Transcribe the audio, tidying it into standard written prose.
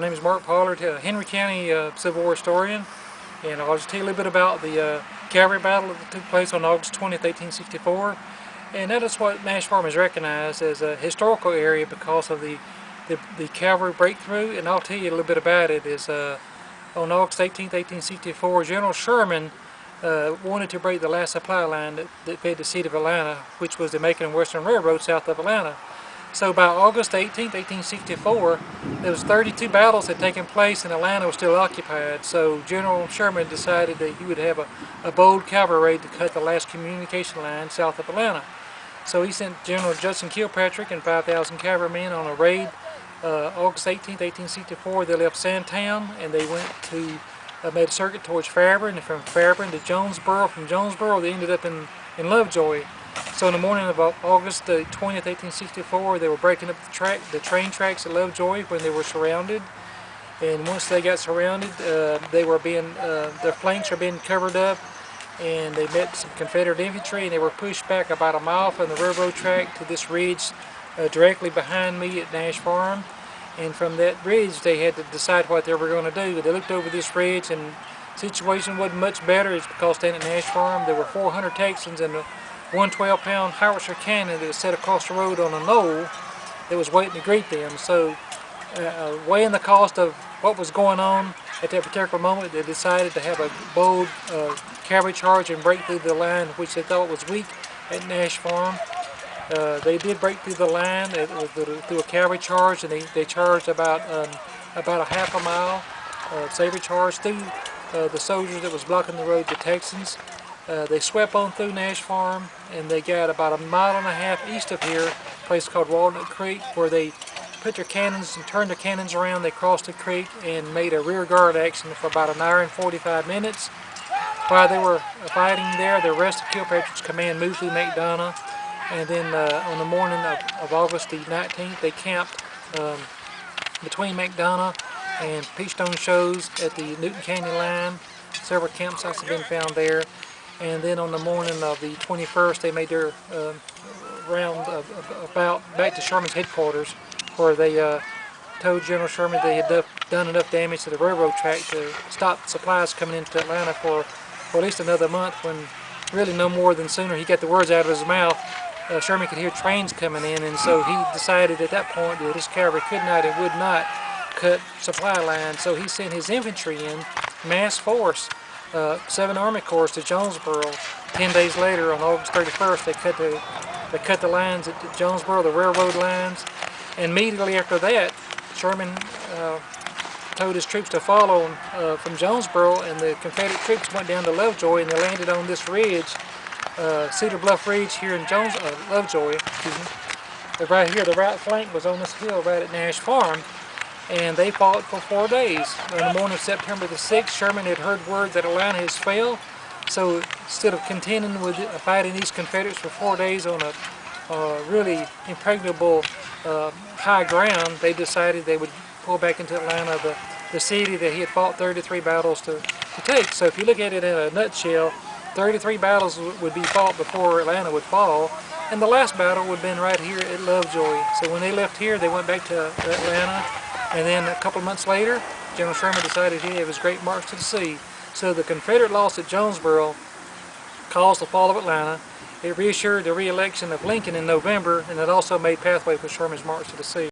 My name is Pollard Henry County Civil War historian, and I'll just tell you a little bit about the cavalry battle that took place on August 20th, 1864. And that is what Nash Farm is recognized as a historical area because of the cavalry breakthrough. And I'll tell you a little bit about it. On August 18th, 1864, General Sherman wanted to break the last supply line that fed the city of Atlanta, which was the Macon and Western Railroad south of Atlanta. So by August 18th, 1864, there was 32 battles had taken place and Atlanta was still occupied. So General Sherman decided that he would have a bold cavalry raid to cut the last communication line south of Atlanta. So he sent General Judson Kilpatrick and 5,000 cavalrymen on a raid. August 18th, 1864, they left Sandtown and they went to made a circuit towards Fairburn, and from Fairburn to Jonesboro. From Jonesboro, they ended up in Lovejoy. So in the morning of August 20th, 1864, they were breaking up the train tracks at Lovejoy when they were surrounded. And once they got surrounded, their flanks were being covered up, and they met some Confederate infantry, and they were pushed back about a mile from the railroad track to this ridge directly behind me at Nash Farm. And from that ridge, they had to decide what they were going to do. They looked over this ridge, and the situation wasn't much better. It's because standing at Nash Farm, there were 400 Texans and a 112-pound howitzer cannon that was set across the road on a knoll that was waiting to greet them. So, weighing the cost of what was going on at that particular moment, they decided to have a bold cavalry charge and break through the line, which they thought was weak at Nash Farm. They did break through the line through a cavalry charge, and they charged about a half a mile sabre charge through the soldiers that was blocking the road, the Texans. They swept on through Nash Farm, and they got about a mile and a half east of here, a place called Walnut Creek, where they put their cannons and turned their cannons around. They crossed the creek and made a rear guard action for about an hour and 45 minutes. While they were fighting there, the rest of Kilpatrick's command moved through McDonough, and then on the morning of August the 19th, they camped between McDonough and Peachstone Shows at the Newton Canyon line. Several campsites have been found there. And then on the morning of the 21st, they made their round about back to Sherman's headquarters, where they told General Sherman they had done enough damage to the railroad track to stop supplies coming into Atlanta for at least another month, when really no more than sooner he got the words out of his mouth, Sherman could hear trains coming in, and so he decided at that point that his cavalry could not and would not cut supply lines. So he sent his infantry in, mass force, 7 Army Corps to Jonesboro. 10 days later, on August 31st, they cut the lines at Jonesboro, the railroad lines. And immediately after that, Sherman told his troops to follow from Jonesboro, and the Confederate troops went down to Lovejoy, and they landed on this ridge, Cedar Bluff Ridge here in Lovejoy. Right here, the right flank was on this hill right at Nash Farm. And they fought for 4 days. On the morning of September the 6th, Sherman had heard word that Atlanta has failed. So instead of contending with fighting these Confederates for 4 days on a really impregnable high ground, they decided they would pull back into Atlanta, the city that he had fought 33 battles to take. So if you look at it in a nutshell, 33 battles would be fought before Atlanta would fall. And the last battle would have been right here at Lovejoy. So when they left here, they went back to Atlanta. And then a couple of months later, General Sherman decided he'd have his great march to the sea. So the Confederate loss at Jonesboro caused the fall of Atlanta. It reassured the re-election of Lincoln in November, and it also made pathway for Sherman's march to the sea.